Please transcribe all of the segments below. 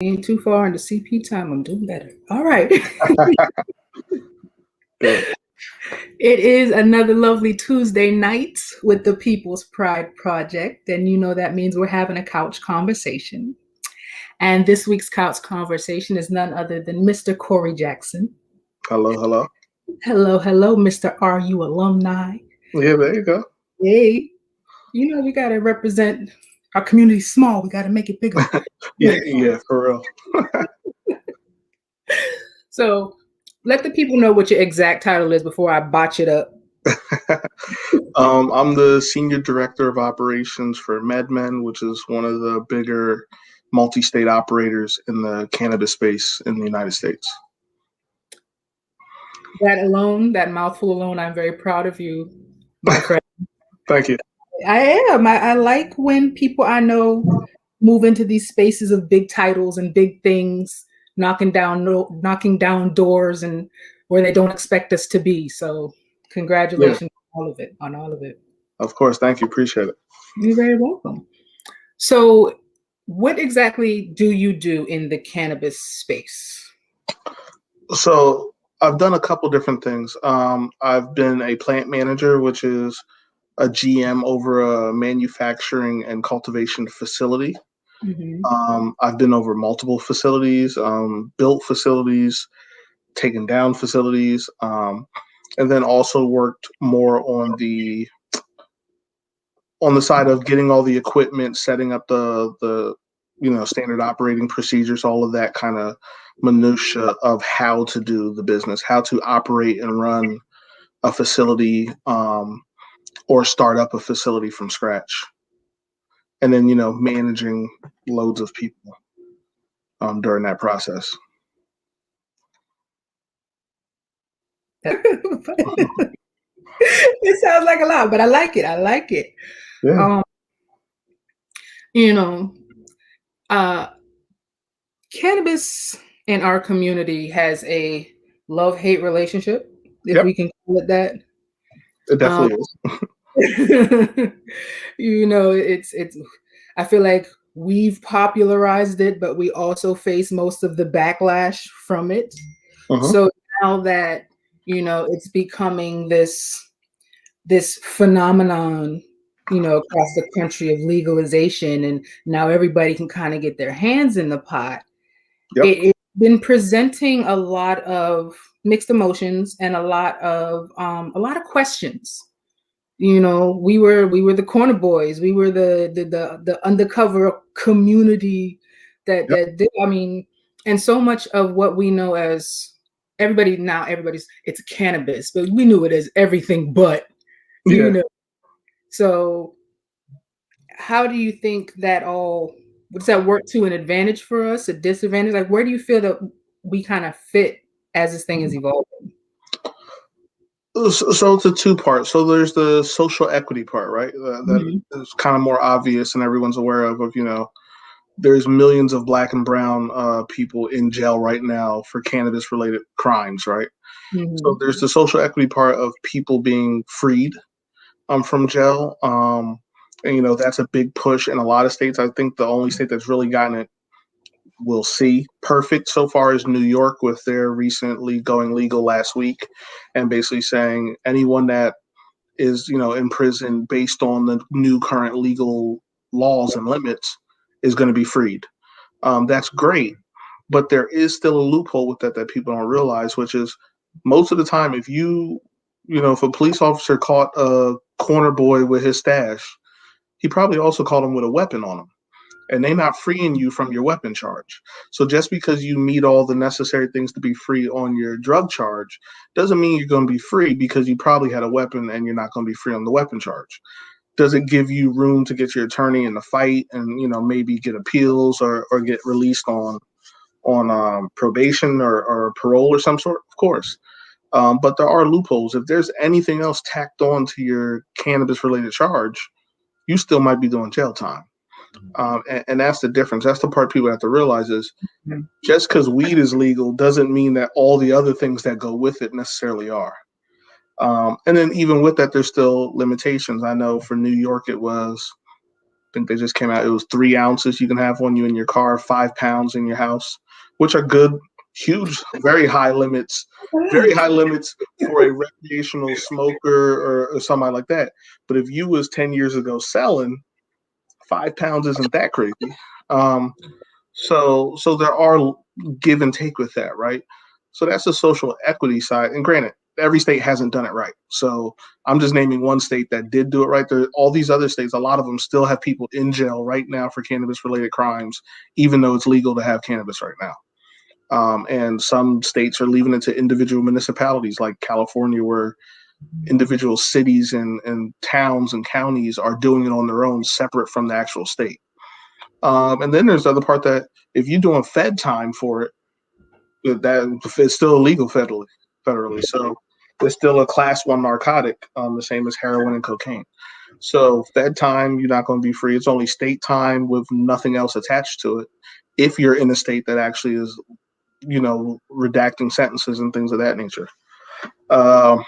Ain't too far into CP time. I'm doing better. All right. Good. It is another lovely Tuesday night with the People's Pride Project. And you know that means we're having a couch conversation. And this week's couch conversation is none other than Mr. Corey Jackson. Hello, hello. Hello, hello, Mr. RU alumni. Yeah, there you go. Hey, you know we got to represent our community small. We got to make it bigger. Yeah, for real. So let the people know what your exact title is before I botch it up. I'm the Senior Director of Operations for MedMen, which is one of the bigger multi-state operators in the cannabis space in the United States. That alone, that mouthful alone, I'm very proud of you, my friend. Thank you. I am. I like when people I know move into these spaces of big titles and big things, knocking down doors and where they don't expect us to be. So congratulations on all of it. Of course. Thank you. Appreciate it. You're very welcome. So what exactly do you do in the cannabis space? So I've done a couple different things. I've been a plant manager, which is a GM over a manufacturing and cultivation facility. Mm-hmm. I've been over multiple facilities, built facilities, taken down facilities, and then also worked more on the side of getting all the equipment, setting up the standard operating procedures, all of that kind of minutia of how to do the business, how to operate and run a facility, or start up a facility from scratch, and then managing loads of people during that process. It sounds like a lot, but I like it. I like it. Yeah. You know, cannabis in our community has a love-hate relationship, if Yep. we can call it that. It definitely is. It's I feel like we've popularized it, but we also face most of the backlash from it. Uh-huh. So now that it's becoming this phenomenon, across the country of legalization, and now everybody can kind of get their hands in the pot. Yep. It's been presenting a lot of mixed emotions and a lot of questions. We were the corner boys. We were the undercover community that did. I mean, and so much of what we know as everybody's it's cannabis, but we knew it as everything but. So how do you think that does that work to an advantage for us, a disadvantage? Like, where do you feel that we kind of fit as this thing is evolving? So it's a two-part. So there's the social equity part, right? That is kind of more obvious and everyone's aware of, there's millions of Black and brown people in jail right now for cannabis-related crimes, right? Mm-hmm. So there's the social equity part of people being freed from jail. And, that's a big push in a lot of states. I think the only state that's really gotten it, we'll see, perfect so far is New York, with their recently going legal last week and basically saying anyone that is, in prison based on the new current legal laws and limits is going to be freed. That's great. But there is still a loophole with that people don't realize, which is most of the time, if if a police officer caught a corner boy with his stash, he probably also caught him with a weapon on him. And they're not freeing you from your weapon charge. So just because you meet all the necessary things to be free on your drug charge doesn't mean you're going to be free because you probably had a weapon and you're not going to be free on the weapon charge. Does it give you room to get your attorney in the fight and, maybe get appeals or get released on probation or parole or some sort? Of course. But there are loopholes. If there's anything else tacked on to your cannabis-related charge, you still might be doing jail time. And that's the difference. That's the part people have to realize is just because weed is legal doesn't mean that all the other things that go with it necessarily are. And then even with that, there's still limitations. I know for New York, it was think they just came out. It was 3 ounces you can have on you in your car, 5 pounds in your house, which are good, huge, very high limits for a recreational smoker or somebody like that. But if you was 10 years ago selling, 5 pounds isn't that crazy. Um, so there are give and take with that, right? So that's the social equity side. And granted, every state hasn't done it right. So I'm just naming one state that did do it right. There, all these other states, a lot of them still have people in jail right now for cannabis-related crimes, even though it's legal to have cannabis right now. And some states are leaving it to individual municipalities, like California, where individual cities and towns and counties are doing it on their own, separate from the actual state. And then there's the other part that if you're doing Fed time for it, that it's still illegal federally. Federally, so it's still a class one narcotic, the same as heroin and cocaine. So Fed time, you're not going to be free. It's only state time with nothing else attached to it. If you're in a state that actually is, redacting sentences and things of that nature. Uh,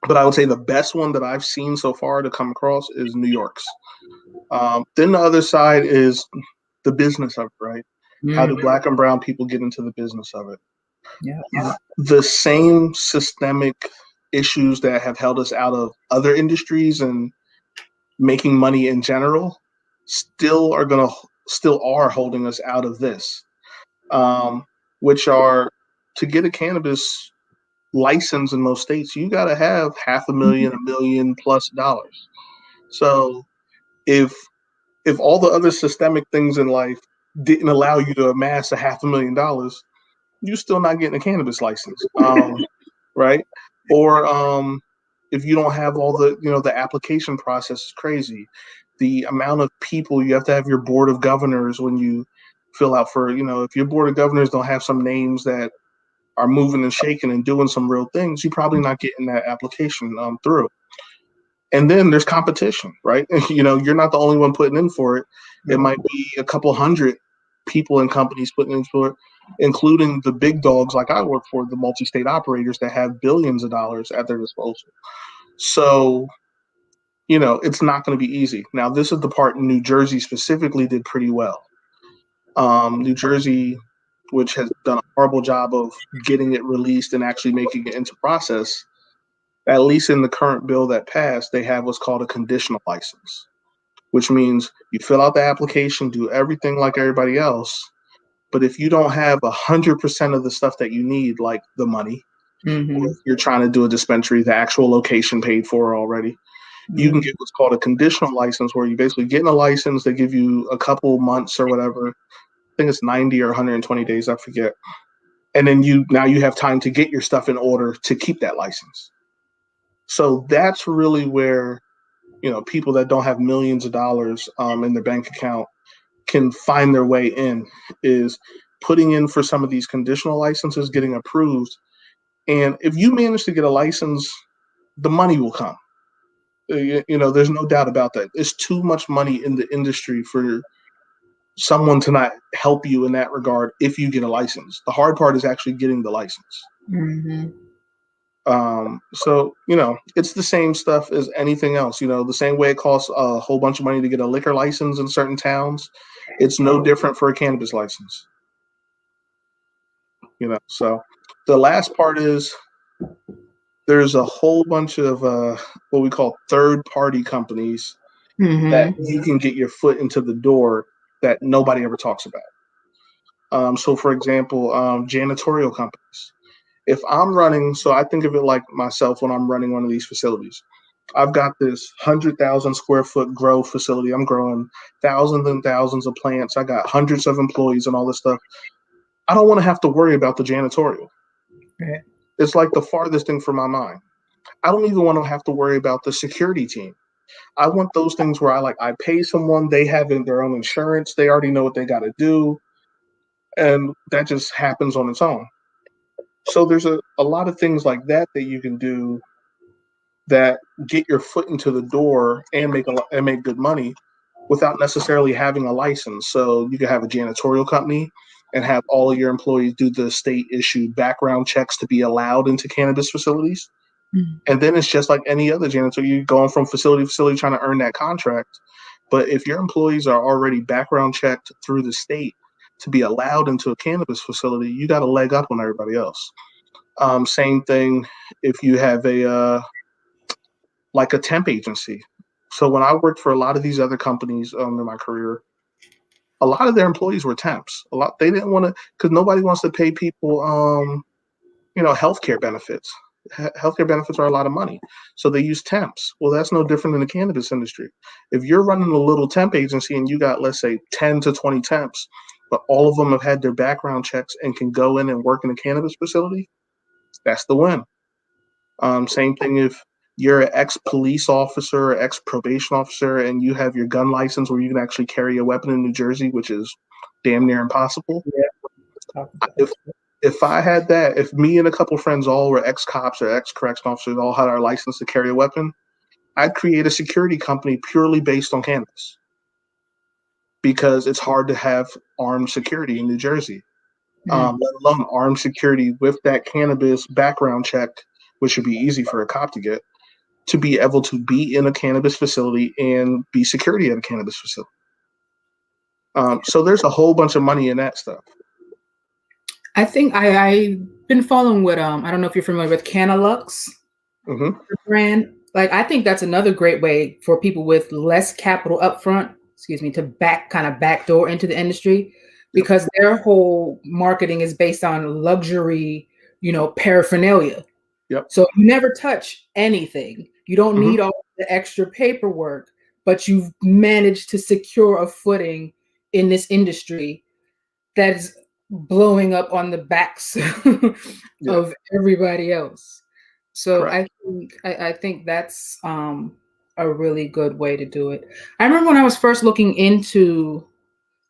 but I would say the best one that I've seen so far to come across is New York's. Then the other side is the business of it, right? How do Black and brown people get into the business of it? Yeah. The same systemic issues that have held us out of other industries and making money in general still are holding us out of this, which are to get a cannabis license in most states, you got to have $500,000, $1 million+ So if all the other systemic things in life didn't allow you to amass $500,000, you're still not getting a cannabis license, right? Or if you don't have all the application process is crazy. The amount of people you have to have your board of governors when you fill out for, if your board of governors don't have some names that are moving and shaking and doing some real things, you're probably not getting that application through. And then there's competition, right? You're not the only one putting in for it. It might be a couple hundred people and companies putting in for it, including the big dogs like I work for, the multi-state operators that have billions of dollars at their disposal. So, it's not going to be easy. Now, this is the part New Jersey specifically did pretty well. New Jersey, which has done a horrible job of getting it released and actually making it into process, at least in the current bill that passed, they have what's called a conditional license, which means you fill out the application, do everything like everybody else. But if you don't have 100% of the stuff that you need, like the money, or if you're trying to do a dispensary, the actual location paid for already, you can get what's called a conditional license, where you basically get a license. They give you a couple months or whatever. I think it's 90 or 120 days, I forget. And then you have time to get your stuff in order to keep that license. So that's really where, people that don't have millions of dollars in their bank account can find their way in, is putting in for some of these conditional licenses, getting approved. And if you manage to get a license, the money will come. There's no doubt about that. There's too much money in the industry for someone to not help you in that regard if you get a license. The hard part is actually getting the license. So, it's the same stuff as anything else. The same way it costs a whole bunch of money to get a liquor license in certain towns, it's no different for a cannabis license. So the last part is there's a whole bunch of what we call third-party companies that you can get your foot into the door that nobody ever talks about. So, for example, janitorial companies. If I'm running, so I think of it like myself when I'm running one of these facilities. I've got this 100,000 square foot grow facility. I'm growing thousands and thousands of plants. I got hundreds of employees and all this stuff. I don't want to have to worry about the janitorial. Right. It's like the farthest thing from my mind. I don't even want to have to worry about the security team. I want those things where I pay someone, they have their own insurance, they already know what they got to do, and that just happens on its own. So there's a lot of things like that you can do that get your foot into the door and make good money without necessarily having a license. So you can have a janitorial company and have all of your employees do the state issued background checks to be allowed into cannabis facilities. And then it's just like any other janitor. You're going from facility to facility trying to earn that contract. But if your employees are already background checked through the state to be allowed into a cannabis facility, you got a leg up on everybody else. Same thing if you have like a temp agency. So when I worked for a lot of these other companies in my career, a lot of their employees were temps. A lot they didn't want to because nobody wants to pay people healthcare benefits. Healthcare benefits are a lot of money, so they use temps. Well, that's no different in the cannabis industry. If you're running a little temp agency and you got, let's say, 10 to 20 temps, but all of them have had their background checks and can go in and work in a cannabis facility, that's the win. Same thing if you're an ex-police officer or ex-probation officer and you have your gun license where you can actually carry a weapon in New Jersey, which is damn near impossible. Yeah. If I had that, if me and a couple friends all were ex-cops or ex-correction officers, all had our license to carry a weapon, I'd create a security company purely based on cannabis because it's hard to have armed security in New Jersey, let alone armed security with that cannabis background check, which should be easy for a cop to get, to be able to be in a cannabis facility and be security at a cannabis facility. So there's a whole bunch of money in that stuff. I think I've been following what I don't know if you're familiar with Canalux brand. Like I think that's another great way for people with less capital upfront, to backdoor into the industry because their whole marketing is based on luxury, paraphernalia. Yep. So you never touch anything. You don't need all the extra paperwork, but you've managed to secure a footing in this industry that's blowing up on the backs of everybody else. So Correct. I think that's a really good way to do it. I remember when I was first looking into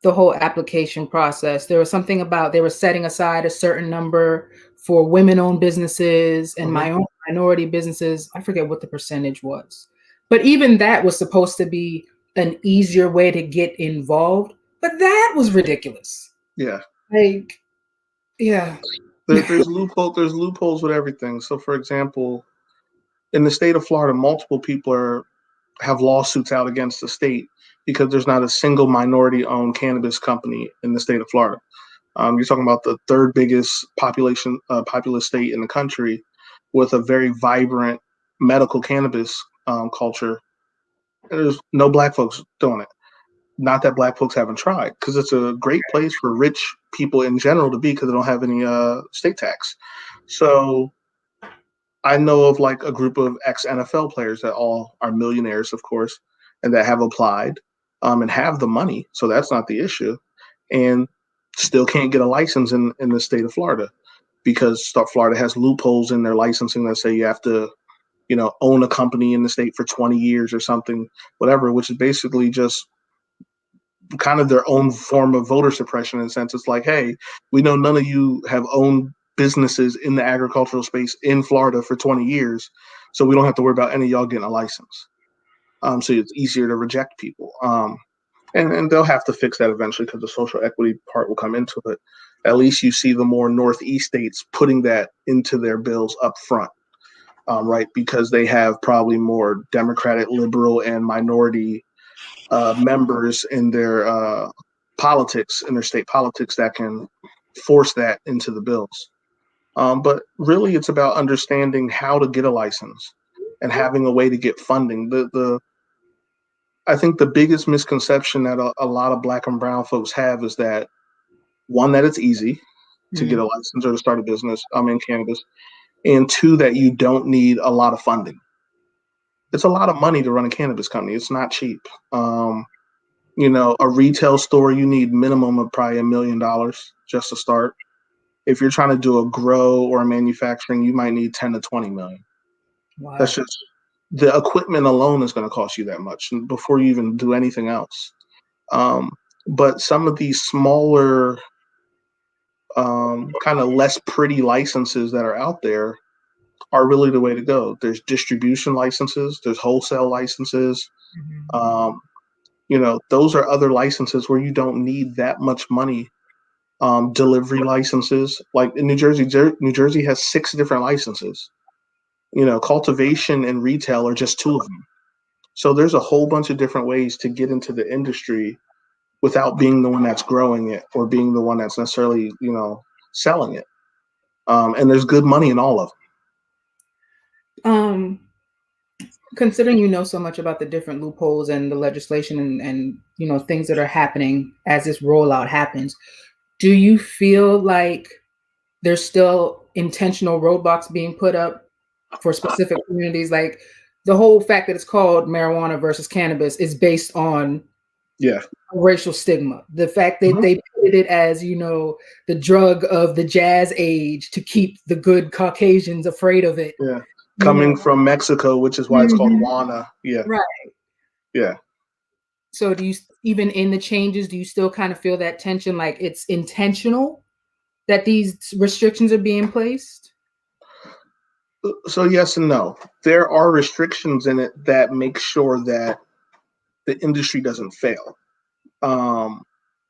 the whole application process, there was something about they were setting aside a certain number for women-owned businesses and my own minority businesses. I forget what the percentage was, but even that was supposed to be an easier way to get involved. But that was ridiculous. Yeah. Like, yeah. There's loopholes with everything. So, for example, in the state of Florida, multiple people have lawsuits out against the state because there's not a single minority-owned cannabis company in the state of Florida. You're talking about the third biggest populous state in the country, with a very vibrant medical cannabis culture. There's no black folks doing it. Not that black folks haven't tried, because it's a great place for rich people in general to be because they don't have any state tax. So I know of like a group of ex-NFL players that all are millionaires, of course, and that have applied and have the money. So that's not the issue. And still can't get a license in the state of Florida because Florida has loopholes in their licensing that say you have to, own a company in the state for 20 years or something, whatever, which is basically just kind of their own form of voter suppression in a sense. It's like, hey, we know none of you have owned businesses in the agricultural space in Florida for 20 years, so we don't have to worry about any of y'all getting a license. So it's easier to reject people. And they'll have to fix that eventually because the social equity part will come into it. At least you see the more Northeast states putting that into their bills up front, right? Because they have probably more Democratic, liberal, and minority members in their politics, in their state politics, that can force that into the bills. But really, it's about understanding how to get a license and having a way to get funding. I think the biggest misconception that a lot of Black and brown folks have is that, one, that it's easy to get a license or to start a business in cannabis, and two, that you don't need a lot of funding. It's a lot of money to run a cannabis company. It's not cheap. A retail store, you need minimum of probably $1 million just to start. If you're trying to do a grow or a manufacturing, you might need 10 to 20 million. Wow. That's just the equipment alone is going to cost you that much before you even do anything else. But some of these smaller, kind of less pretty licenses that are out there are really the way to go. There's distribution licenses, there's wholesale licenses. Those are other licenses where you don't need that much money. Delivery licenses, like in New Jersey has 6 different licenses. Cultivation and retail are just 2 of them. So there's a whole bunch of different ways to get into the industry without being the one that's growing it or being the one that's necessarily, selling it. And there's good money in all of Um, Considering you know so much about the different loopholes and the legislation and things that are happening as this rollout happens, do you feel like there's still intentional roadblocks being put up for specific communities? Like the whole fact that it's called marijuana versus cannabis is based on Yeah. racial stigma. The fact that Mhm. they put it as, the drug of the jazz age to keep the good Caucasians afraid of it. Yeah. You know. Coming from Mexico, which is why it's called Mhm. Juana. Yeah. Right. Yeah. So do you, even in the changes, do you still kind of feel that tension, like it's intentional that these restrictions are being placed? So yes and no. There are restrictions in it that make sure that the industry doesn't fail. Um,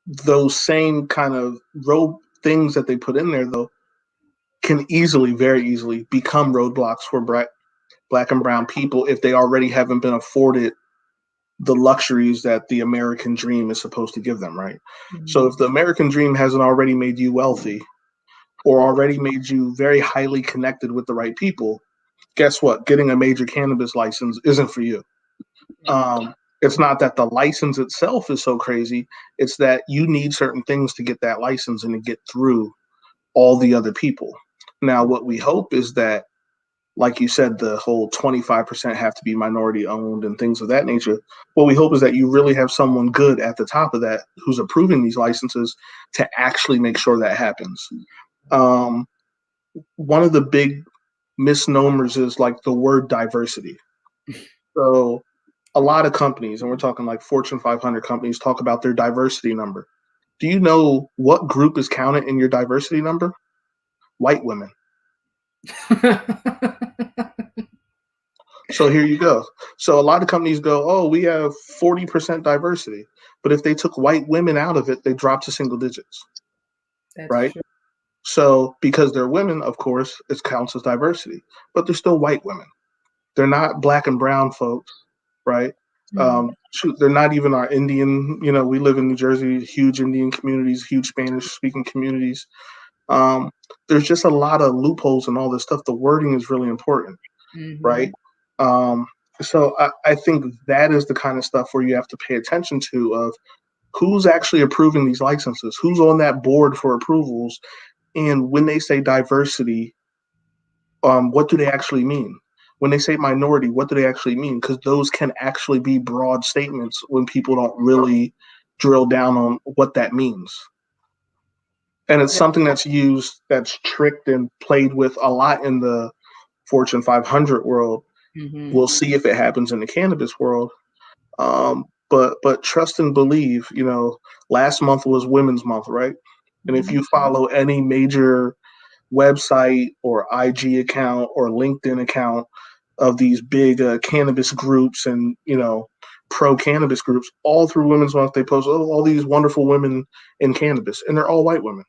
those same kind of road things that they put in there, though, can easily, very easily, become roadblocks for black and brown people if they already haven't been afforded the luxuries that the American dream is supposed to give them, right? So if Mhm. the American dream hasn't already made you wealthy or already made you very highly connected with the right people, guess what? Getting a major cannabis license isn't for you. It's not that the license itself is so crazy. It's that you need certain things to get that license and to get through all the other people. Now, what we hope is that, like you said, the whole 25% have to be minority owned and things of that nature. What we hope is that you really have someone good at the top of that who's approving these licenses to actually make sure that happens. Um, One of the big misnomers is like the word diversity. So a lot of companies, and we're talking like Fortune 500 companies, talk about their diversity number. Do you know what group is counted in your diversity number? White women. So here you go. So a lot of companies go, oh, we have 40% diversity. But if they took white women out of it, they drop to single digits, That's right? true. So because they're women, of course, it counts as diversity, but they're still white women. They're not black and brown folks, right? Mhm. Shoot, they're not even our Indian. We live in New Jersey, huge Indian communities, huge Spanish speaking communities. Um, there's just a lot of loopholes and all this stuff. The wording is really important, right? Mhm. Um, so I think that is the kind of stuff where you have to pay attention to of who's actually approving these licenses, who's on that board for approvals, and when they say diversity, what do they actually mean? When they say minority, what do they actually mean? Because those can actually be broad statements when people don't really drill down on what that means. And it's Yeah. something that's used, that's tricked and played with a lot in the Fortune 500 world. Mhm. We'll see if it happens in the cannabis world. But trust and believe. Last month was Women's Month, right? And if Mhm. you follow any major website or IG account or LinkedIn account of these big cannabis groups and pro cannabis groups, all through Women's Month they post, oh, all these wonderful women in cannabis, and they're all white women.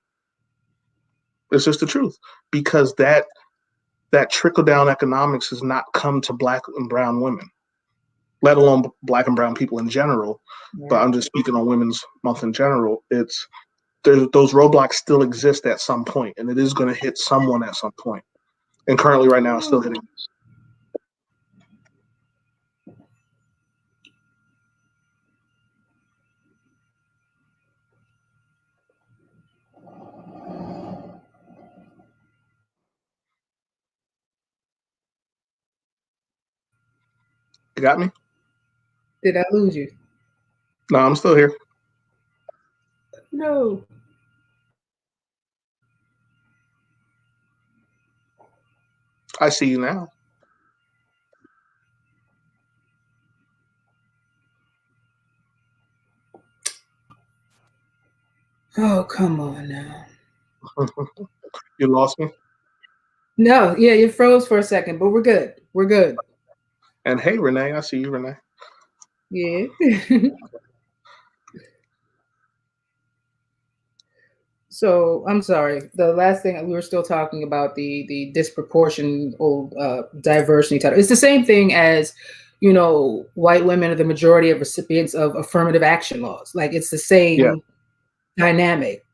It's just the truth, because that trickle down economics has not come to black and brown women, let alone black and brown people in general. But Right. I'm just speaking on Women's Month in general. It's those roadblocks still exist at some point, and it is going to hit someone at some point. And currently, right now, it's still hitting. You got me? Did I lose you? No, I'm still here. No. I see you now. Oh, come on now. You lost me. No, yeah, you froze for a second, but we're good. We're good. And hey, Renee, I see you, Renee. Yeah. So I'm sorry. The last thing we were still talking about the disproportionate diversity title. It's the same thing as white women are the majority of recipients of affirmative action laws. Like it's the Yeah, same dynamic.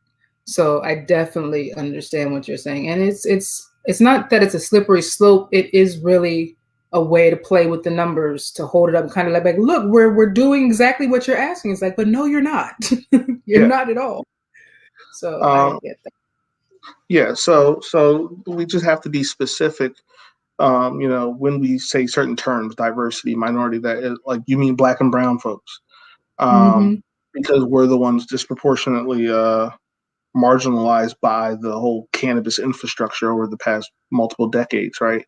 So I definitely understand what you're saying. And it's not that it's a slippery slope. It is really a way to play with the numbers to hold it up and kind of like, look, we're doing exactly what you're asking. It's like, but no, you're not. You're yeah. not at all. So I Um, get that. yeah, so we just have to be specific. When we say certain terms, diversity, minority, like you mean black and brown folks, um, Hmm. because we're the ones disproportionately marginalized by the whole cannabis infrastructure over the past multiple decades, right?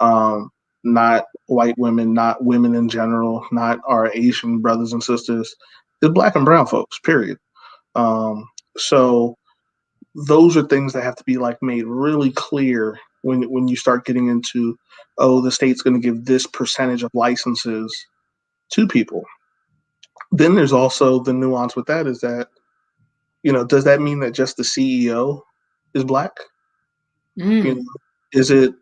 Um, Not white women, not women in general, not our Asian brothers and sisters, it's black and brown folks, period. Um, so those are things that have to be like made really clear when you start getting into, oh, the state's going to give this percentage of licenses to people. Then there's also the nuance with that is that, does that mean that just the CEO is black? You Mm, know, is it,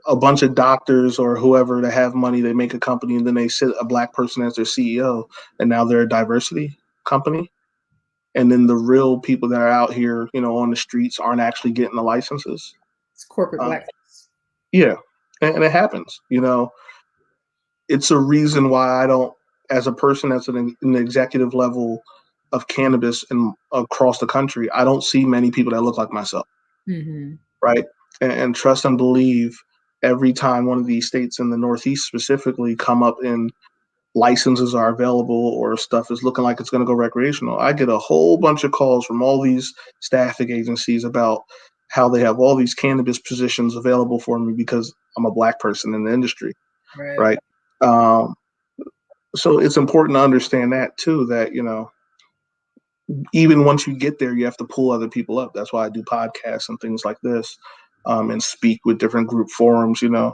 a bunch of doctors or whoever that have money, they make a company and then they sit a black person as their CEO and now they're a diversity company? And then the real people that are out here, on the streets aren't actually getting the licenses. it's corporate Um, blackness. yeah, and it happens. It's a reason why I don't, as a person that's in the executive level of cannabis and across the country, I don't see many people that look like myself, Hmm. right? And trust and believe every time one of these states in the Northeast specifically come up in licenses are available or stuff is looking like it's going to go recreational, I get a whole bunch of calls from all these staffing agencies about how they have all these cannabis positions available for me because I'm a black person in the industry, Right. right? Um, so it's important to understand that too, that, even once you get there, you have to pull other people up. That's why I do podcasts and things like this, and speak with different group forums, Hmm.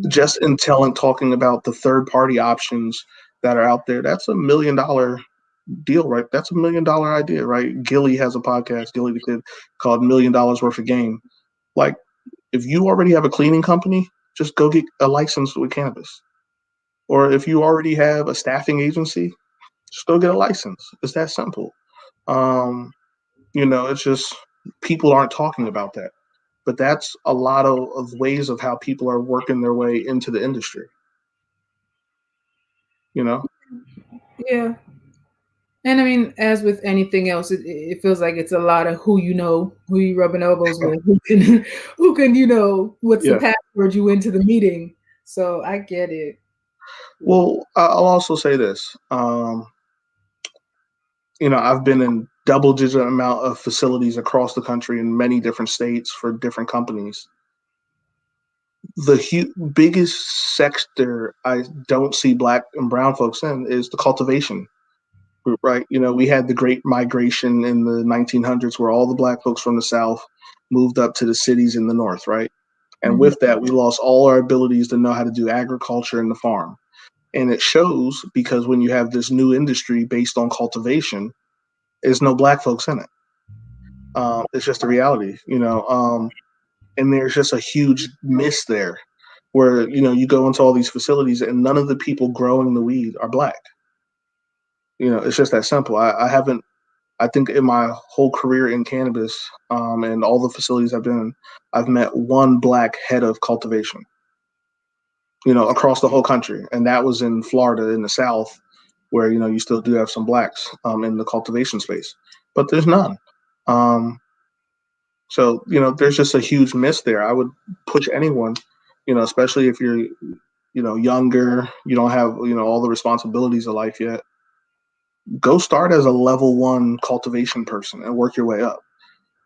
just in telling, talking about the third party options that are out there. That's $1 million deal, right? That's $1 million idea, right? Gilly has a podcast, Gilly the Kid, called $1 million worth of game. Like, if you already have a cleaning company, just go get a license with cannabis. Or if you already have a staffing agency, just go get a license. It's that simple. Um, it's just people aren't talking about that. But that's a lot of ways of how people are working their way into the industry, you know? Yeah. And I mean, as with anything else, it feels like it's a lot of who you know, who you rubbing elbows with, who can, what's the Yeah. password you into the meeting. So I get it. Well, I'll also say this. I've been in double digit amount of facilities across the country in many different states for different companies. The biggest sector I don't see black and brown folks in is the cultivation group, right? We had the great migration in the 1900s where all the black folks from the South moved up to the cities in the North, right? And Mhm. with that, we lost all our abilities to know how to do agriculture and the farm. And it shows because when you have this new industry based on cultivation, there's no black folks in it. It's just a reality, and there's just a huge miss there where, you go into all these facilities and none of the people growing the weed are black. It's just that simple. I haven't, I think in my whole career in cannabis, and all the facilities I've been in, I've met one black head of cultivation, across the whole country. And that was in Florida in the South, where, you still do have some blacks, in the cultivation space, but there's none. Um, so, there's just a huge miss there. I would push anyone, especially if you're, younger, you don't have, all the responsibilities of life yet. Go start as a level one cultivation person and work your way up.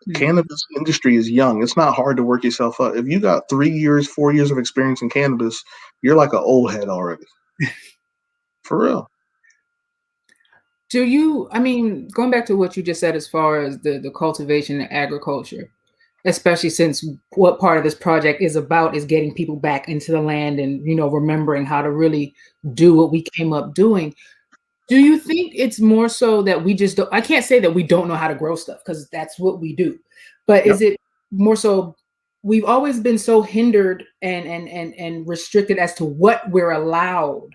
Mhm. Cannabis industry is young. It's not hard to work yourself up. If you got 3 years, 4 years of experience in cannabis, you're like an old head already. For real. I mean, going back to what you just said as far as the cultivation and agriculture, especially since what part of this project is about is getting people back into the land and, remembering how to really do what we came up doing. Do you think it's more so that we just don't, I can't say that we don't know how to grow stuff because that's what we do, but Yep. is it more so we've always been so hindered and restricted as to what we're allowed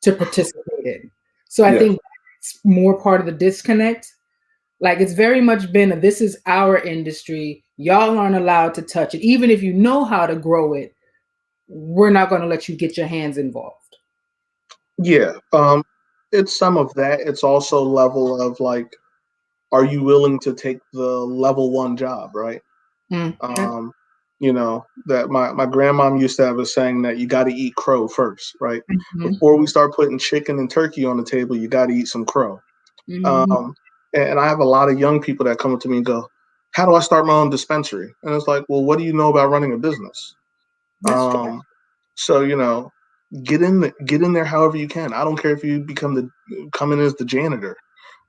to participate in. So I Yes. think it's more part of the disconnect. Like it's very much been a, this is our industry. Y'all aren't allowed to touch it. Even if you know how to grow it, we're not going to let you get your hands involved. Yeah. It's some of that. It's also level of like, are you willing to take the level one job, right? Mm. Um, that my grandmom used to have a saying that you got to eat crow first, right? Mm-hmm. Before we start putting chicken and turkey on the table, you got to eat some crow. Mm-hmm. Um, and I have a lot of young people that come up to me and go, "How do I start my own dispensary?" And it's like, "Well, what do you know about running a business?" That's true. So get in there however you can. I don't care if you come in as the janitor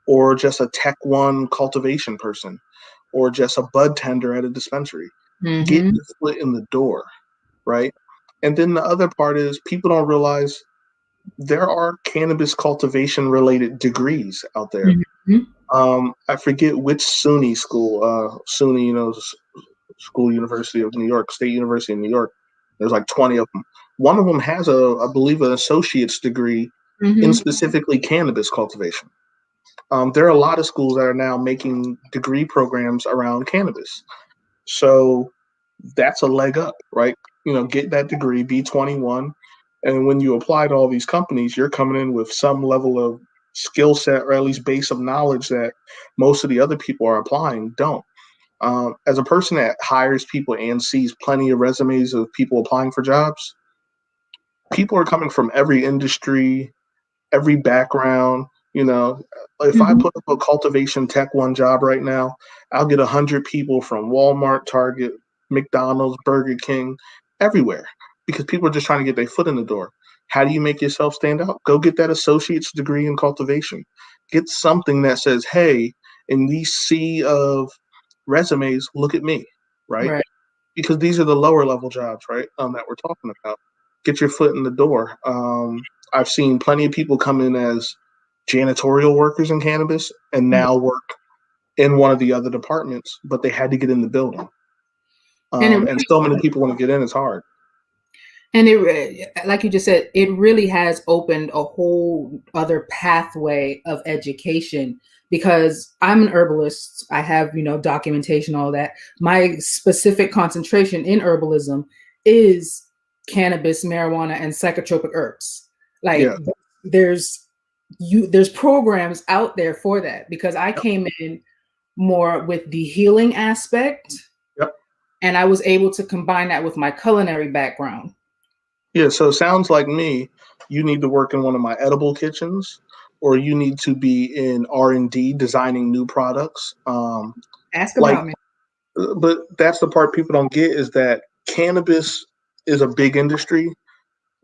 or just a tech one cultivation person or just a bud tender at a dispensary. Get Mm-hmm. your foot in the door, right? And then the other part is people don't realize there are cannabis cultivation related degrees out there. Mm-hmm. I forget which SUNY school, SUNY, School University of New York, State University of New York. There's like 20 of them. One of them has I believe, an associate's degree in Mm-hmm. specifically cannabis cultivation. There are a lot of schools that are now making degree programs around cannabis. So that's a leg up, right? Get that degree, be 21. And when you apply to all these companies, you're coming in with some level of skill set or at least base of knowledge that most of the other people are applying don't. As a person that hires people and sees plenty of resumes of people applying for jobs, people are coming from every industry, every background. If I Mm-hmm. put up a cultivation tech one job right now, I'll get 100 people from Walmart, Target, McDonald's, Burger King, everywhere, because people are just trying to get their foot in the door. How do you make yourself stand out? Go get that associate's degree in cultivation. Get something that says, "Hey, in these sea of resumes, look at me," right? Right. Because these are the lower level jobs, right? That we're talking about. Get your foot in the door. I've seen plenty of people come in as janitorial workers in cannabis and now work in one of the other departments, but they had to get in the building. And it And so many people want to get in, it's hard. And it, like you just said, it really has opened a whole other pathway of education because I'm an herbalist. I have, documentation, all that. My specific concentration in herbalism is cannabis, marijuana, and psychotropic herbs. Like Yeah. there's there's programs out there for that because I came in more with the healing aspect Yep. and I was able to combine that with my culinary background. Yeah. So it sounds like me, you need to work in one of my edible kitchens or you need to be in R&D designing new products. Ask Like about me. but that's the part people don't get is that cannabis is a big industry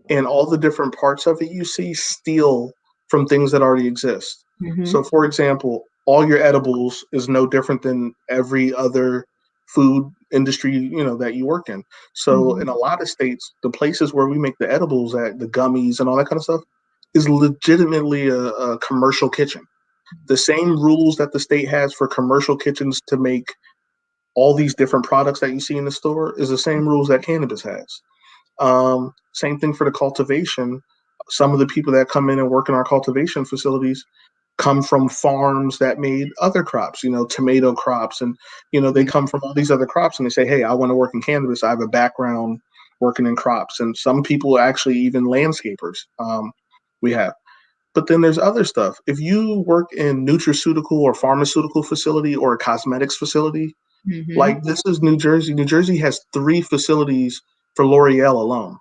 and all the different parts of it you see steal from things that already exist. Mm-hmm. So, for example, all your edibles is no different than every other food industry that you work in. So, Mm-hmm. in a lot of states, the places where we make the edibles at, the gummies and all that kind of stuff, is legitimately a commercial kitchen. The same rules that the state has for commercial kitchens to make all these different products that you see in the store is the same rules that cannabis has. Same thing for the cultivation. Some of the people that come in and work in our cultivation facilities come from farms that made other crops, tomato crops, and they come from all these other crops, and they say, "Hey, I want to work in cannabis. I have a background working in crops." And some people are actually even landscapers. We have, but then there's other stuff. If you work in nutraceutical or pharmaceutical facility or a cosmetics facility, Mm-hmm. like this is New Jersey. New Jersey has 3 facilities for L'Oreal alone.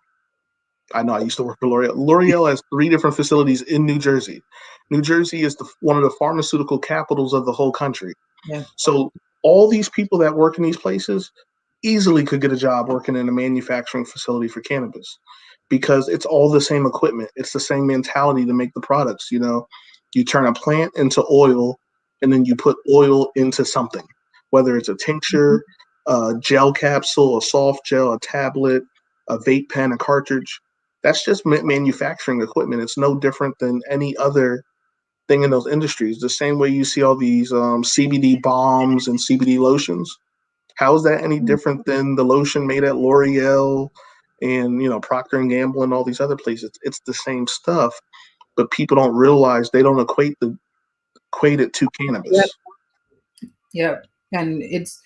I know I used to work for L'Oreal. L'Oreal has 3 different facilities in New Jersey. New Jersey is one of the pharmaceutical capitals of the whole country. Yeah. So all these people that work in these places easily could get a job working in a manufacturing facility for cannabis because it's all the same equipment. It's the same mentality to make the products. You turn a plant into oil and then you put oil into something, whether it's a Mm-hmm. tincture, a gel capsule, a soft gel, a tablet, a vape pen, a cartridge. That's just manufacturing equipment. It's no different than any other thing in those industries. The same way you see all these CBD bombs and CBD lotions, How is that any different than the lotion made at L'Oreal and Procter and Gamble and all these other places? It's the same stuff, but people don't realize they don't equate it to Yep. cannabis. Yep. And it's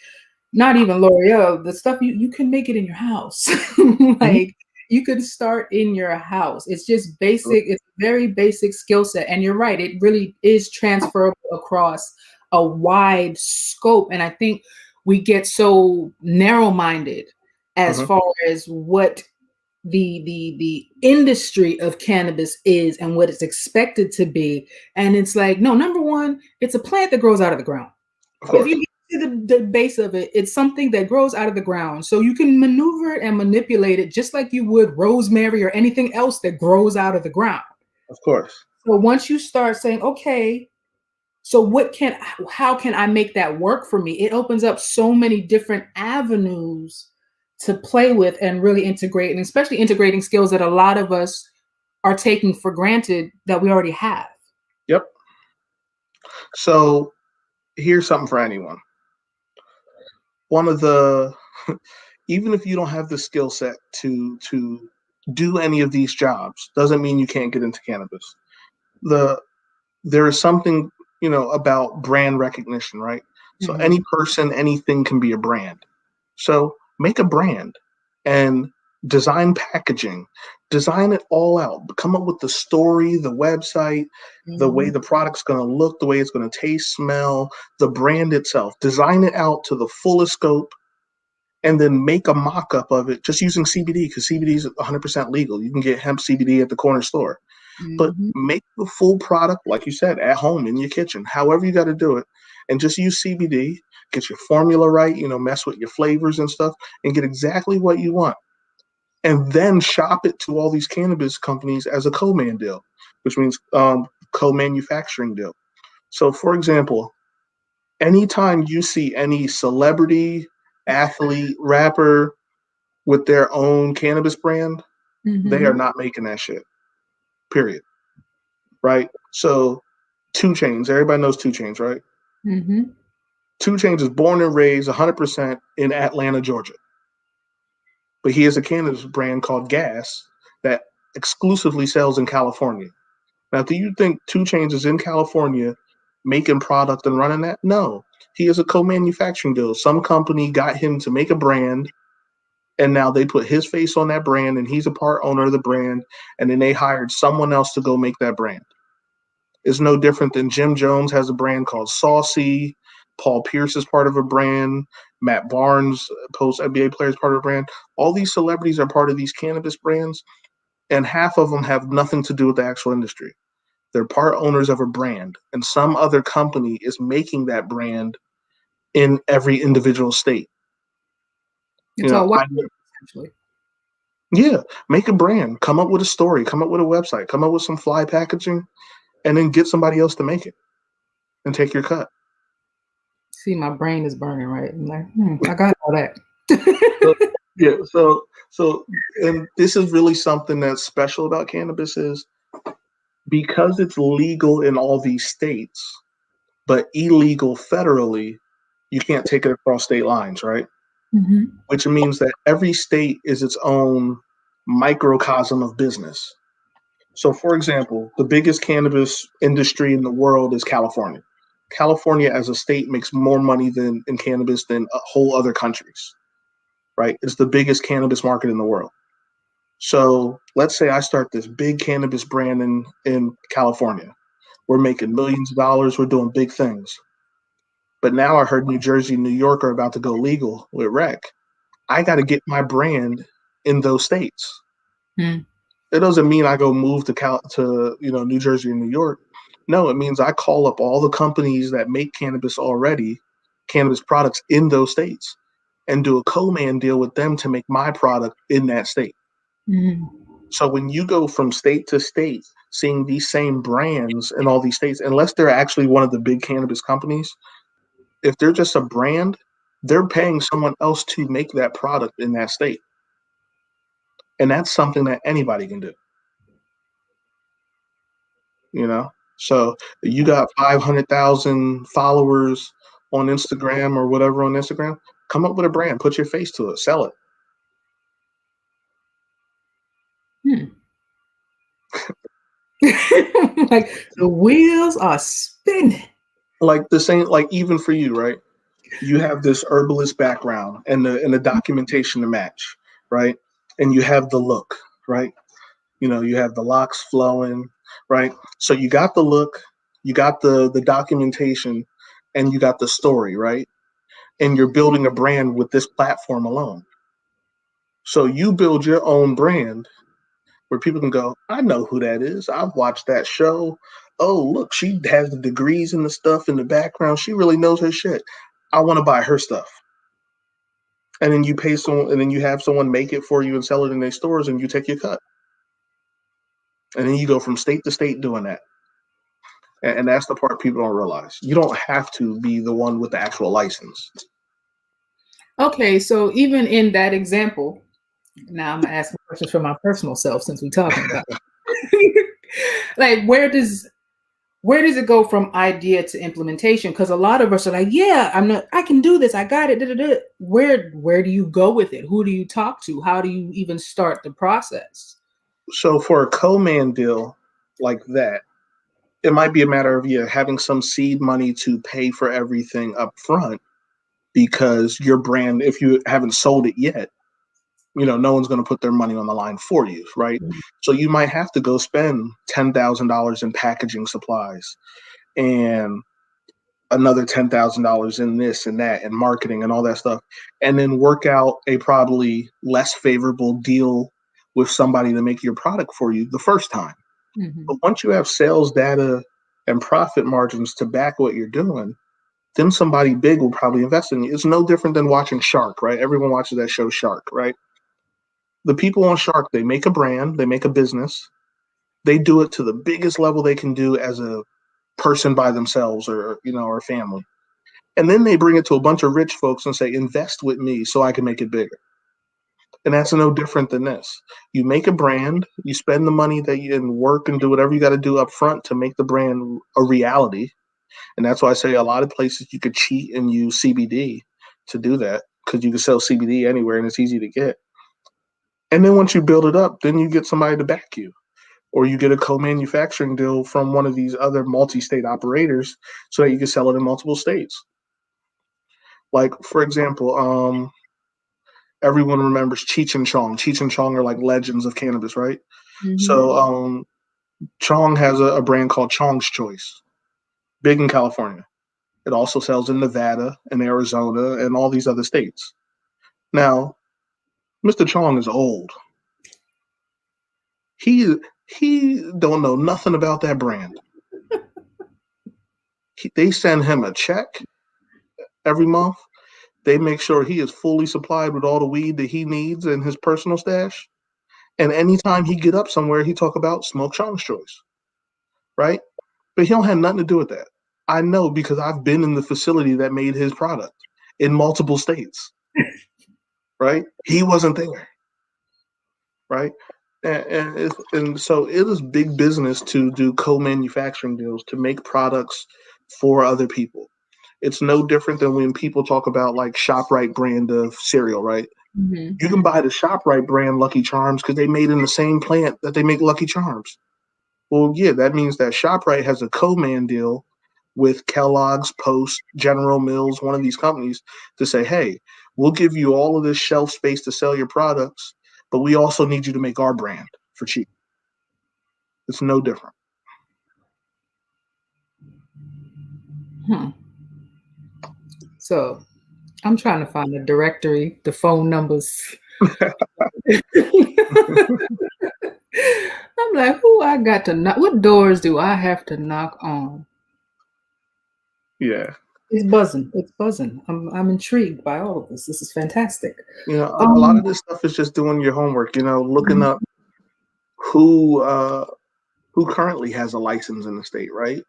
not even L'Oreal, the stuff you can make it in your house. Mhm. Like you could start in your house. It's just basic, it's very basic skill set. And you're right, it really is transferable across a wide scope. And I think we get so narrow-minded as Mhm. far as what the industry of cannabis is and what it's expected to be. And it's like, no, number one, it's a plant that grows out of the ground. Of If course. you get to the base of it, it's something that grows out of the ground. So you can maneuver it and manipulate it just like you would rosemary or anything else that grows out of the ground. Of course. So once you start saying, okay, so how can I make that work for me? It opens up so many different avenues to play with and really integrate, and especially integrating skills that a lot of us are taking for granted that we already have. Yep. So here's something for anyone. One of the even if you don't have the skill set to do any of these jobs, doesn't mean you can't get into cannabis. The There is something about brand recognition, right? So any Mhm. person, anything can be a brand. So make a brand and design packaging, design it all out. Come up with the story, the website, the way Mhm. the product's going to look, the way it's going to taste, smell, the brand itself. Design it out to the fullest scope, and then make a mock-up of it just using CBD, because CBD is 100% legal. You can get hemp CBD at the corner store, but Mhm. make the full product, like you said, at home in your kitchen, however you got to do it, and just use CBD. Get your formula right, mess with your flavors and stuff, and get exactly what you want. And then shop it to all these cannabis companies as a co-man deal, which means co-manufacturing deal. So, for example, anytime you see any celebrity, athlete, rapper with their own cannabis brand, they are Mhm. not making that shit. Period. Right? So 2 Chainz, everybody knows 2 Chainz, right? Mhm. 2 Chainz is born and raised 100% in Atlanta, Georgia. But he has a cannabis brand called Gas that exclusively sells in California. Now, do you think 2 Chainz is in California making product and running that? No. He is a co-manufacturing deal. Some company got him to make a brand, and now they put his face on that brand, and he's a part owner of the brand, and then they hired someone else to go make that brand. It's no different than Jim Jones has a brand called Saucy. Paul Pierce is part of a brand. Matt Barnes, post NBA player, is part of a brand. All these celebrities are part of these cannabis brands, and half of them have nothing to do with the actual industry. They're part owners of a brand, and some other company is making that brand in every individual state. You It's know, all white I essentially. Yeah, make a brand, come up with a story, come up with a website, come up with some fly packaging, and then get somebody else to make it and take your cut. See, my brain is burning, right? I'm like, I got all that. So, yeah, so and this is really something that's special about cannabis is because it's legal in all these states, but illegal federally, you can't take it across state lines, right? Mhm. Which means that every state is its own microcosm of business. So, for example, the biggest cannabis industry in the world is California. California as a state makes more money than in cannabis than whole other countries, right? It's the biggest cannabis market in the world. So let's say I start this big cannabis brand in California. We're making millions of dollars. We're doing big things. But now I heard New Jersey and New York are about to go legal with rec. I got to get my brand in those states. Mm. It doesn't mean I go move to New Jersey and New York. No, it means I call up all the companies that make cannabis already, cannabis products in those states, and do a co-man deal with them to make my product in that state. Mhm. So when you go from state to state, seeing these same brands in all these states, unless they're actually one of the big cannabis companies, if they're just a brand, they're paying someone else to make that product in that state. And that's something that anybody can do, you know? So you got 500,000 followers on Instagram or whatever on Instagram. Come up with a brand, put your face to it, sell it. Like the wheels are spinning. Like the same, like even for you, right? You have this herbalist background and the documentation to match, right? And you have the look, right? You have the locks flowing, right? So you got the look, you got the documentation, and you got the story, right? And you're building a brand with this platform alone. So you build your own brand where people can go, I know who that is. I've watched that show. Oh, look, she has the degrees and the stuff in the background. She really knows her shit. I want to buy her stuff. And then you pay someone, and then you have someone make it for you and sell it in their stores, and you take your cut. And then you go from state to state doing that. And that's the part people don't realize. You don't have to be the one with the actual license. Okay, so even in that example, now I'm asking questions for my personal self since we're talking about it. Like where does it go from idea to implementation? Because a lot of us are like, yeah, I can do this, I got it. Da, da, da. Where do you go with it? Who do you talk to? How do you even start the process? So for a co-man deal like that, it might be a matter of having some seed money to pay for everything up front because your brand, if you haven't sold it yet, no one's going to put their money on the line for you, right? So you might have to go spend $10,000 in packaging supplies and another $10,000 in this and that and marketing and all that stuff, and then work out a probably less favorable deal with somebody to make your product for you the first time. Mm-hmm. But once you have sales data and profit margins to back what you're doing, then somebody big will probably invest in you. It's no different than watching Shark, right? Everyone watches that show Shark, right? The people on Shark, they make a brand, they make a business, they do it to the biggest level they can do as a person by themselves or family. And then they bring it to a bunch of rich folks and say, invest with me so I can make it bigger. And that's no different than this. You make a brand, you spend the money that you and work and do whatever you got to do up front to make the brand a reality. And that's why I say a lot of places you could cheat and use CBD to do that because you can sell CBD anywhere and it's easy to get. And then once you build it up, then you get somebody to back you. Or you get a co-manufacturing deal from one of these other multi-state operators so that you can sell it in multiple states. Like, for example, everyone remembers Cheech and Chong. Cheech and Chong are like legends of cannabis, right? Mm-hmm. So Chong has a brand called Chong's Choice, big in California. It also sells in Nevada and Arizona and all these other states. Now, Mr. Chong is old. He don't know nothing about that brand. They send him a check every month. They make sure he is fully supplied with all the weed that he needs in his personal stash. And anytime he get up somewhere, he talk about smoke Chong's Choice, right? But he don't have nothing to do with that. I know because I've been in the facility that made his product in multiple states, right? He wasn't there, right? And so it is big business to do co-manufacturing deals to make products for other people. It's no different than when people talk about like ShopRite brand of cereal, right? Mm-hmm. You can buy the ShopRite brand Lucky Charms because they made in the same plant that they make Lucky Charms. Well, yeah, that means that ShopRite has a co-man deal with Kellogg's, Post, General Mills, one of these companies to say, hey, we'll give you all of this shelf space to sell your products, but we also need you to make our brand for cheap. It's no different. So I'm trying to find the directory, the phone numbers. I'm like, who I got to knock? What doors do I have to knock on? Yeah. It's buzzing. It's buzzing. I'm intrigued by all of this. This is fantastic. A lot of this stuff is just doing your homework, looking up who currently has a license in the state, right?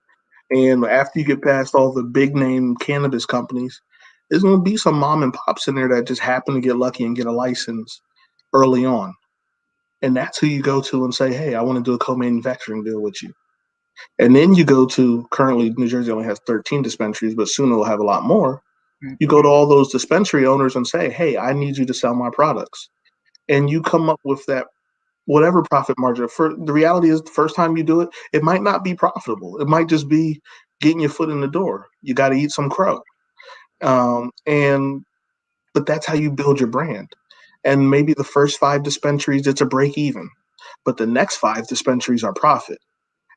And after you get past all the big name cannabis companies, there's going to be some mom and pops in there that just happen to get lucky and get a license early on. And that's who you go to and say, hey, I want to do a co-manufacturing deal with you. And then you go to, currently New Jersey only has 13 dispensaries, but soon it will have a lot more. Right. You go to all those dispensary owners and say, hey, I need you to sell my products. And you come up with that whatever profit margin. For the reality is the first time you do it, it might not be profitable. It might just be getting your foot in the door. You got to eat some crow. And but that's how you build your brand. And maybe the first 5 dispensaries, it's a break even, but the next 5 dispensaries are profit.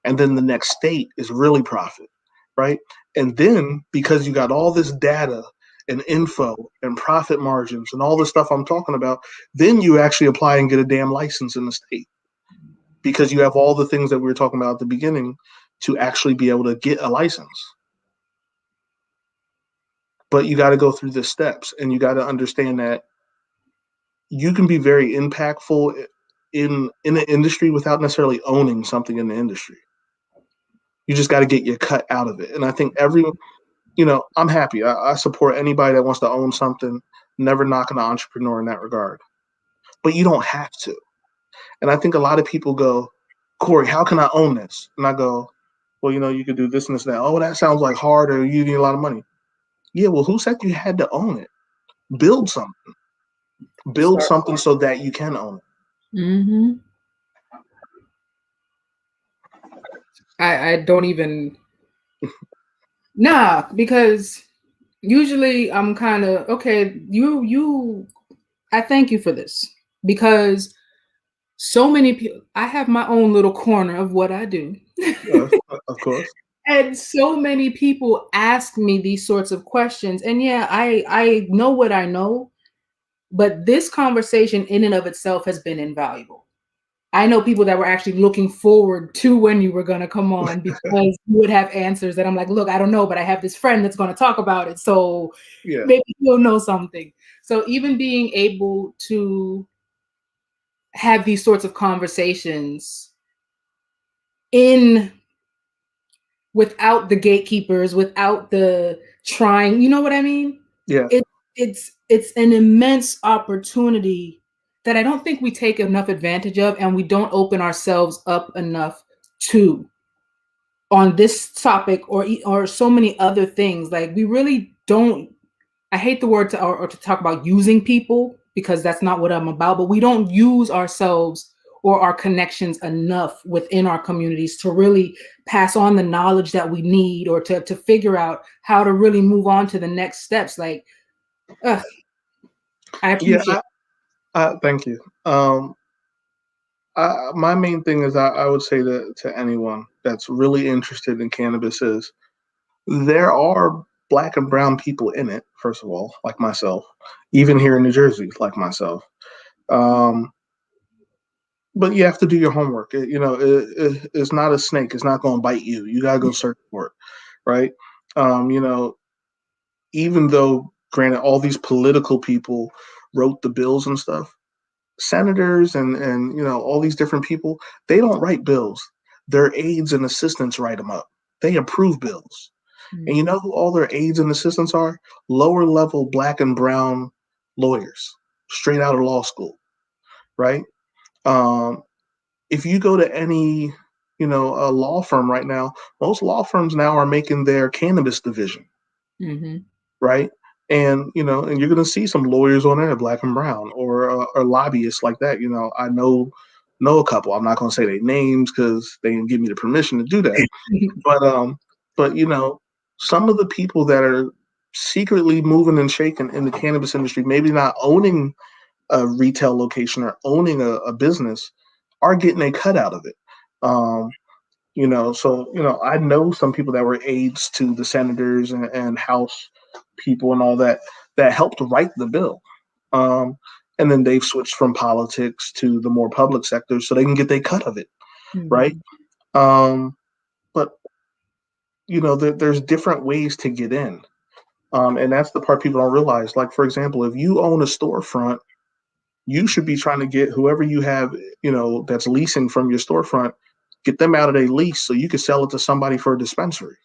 And then the next state is really profit, right? And then because you got all this data and info and profit margins and all the stuff I'm talking about, then you actually apply and get a damn license in the state because you have all the things that we were talking about at the beginning to actually be able to get a license. But you got to go through the steps and you got to understand that you can be very impactful in an industry without necessarily owning something in the industry. You just got to get your cut out of it. And I think I'm happy. I support anybody that wants to own something. Never knocking an entrepreneur in that regard. But you don't have to. And I think a lot of people go, Corey, how can I own this? And I go, well, you could do this and this and that. Oh, that sounds like hard or you need a lot of money. Yeah, well, who said you had to own it? Build something. Build Start. something so that you can own it. Mm-hmm. I don't even because usually I'm kind of okay. I thank you for this because so many people. I have my own little corner of what I do. Of course. And so many people ask me these sorts of questions. And yeah, I know what I know, but this conversation in and of itself has been invaluable. I know people that were actually looking forward to when you were going to come on because you would have answers that I'm like, look, I don't know, but I have this friend that's going to talk about it. So Yeah. maybe you'll know something. So even being able to have these sorts of conversations in without the gatekeepers, without the trying, you know what I mean? Yeah. It's an immense opportunity that I don't think we take enough advantage of, and we don't open ourselves up enough to on this topic or so many other things. Like we really don't. I hate the word or to talk about using people because that's not what I'm about. But we don't use ourselves or our connections enough within our communities to really pass on the knowledge that we need or to figure out how to really move on to the next steps. Like, I appreciate. Thank you. My main thing is I would say to anyone that's really interested in cannabis is there are black and brown people in it, first of all, like myself, even here in New Jersey, like myself. Um, but you have to do your homework. It's not a snake. It's not going to bite you. You got to go search for it, right? Um, you know, Even though, granted, all these political people wrote the bills and stuff, senators and all these different people, they don't write bills. Their aides and assistants write them up. They approve bills. And you know who all their aides and assistants are? Lower level black and brown lawyers, straight out of law school, right? Um, if you go to any, a law firm right now, most law firms now are making their cannabis division, Mm-hmm. right? And you're going to see some lawyers on there, black and brown, or lobbyists like that. I know a couple. I'm not going to say their names because they didn't give me the permission to do that. But some of the people that are secretly moving and shaking in the cannabis industry, maybe not owning a retail location or owning a business, are getting a cut out of it. So I know some people that were aides to the senators and House people and all that helped write the bill. Um, and then they've switched from politics to the more public sector so they can get their cut of it, right? Mm-hmm. But there's different ways to get in. And that's the part people don't realize. Like, for example, if you own a storefront, you should be trying to get whoever you have, that's leasing from your storefront, get them out of their lease so you can sell it to somebody for a dispensary.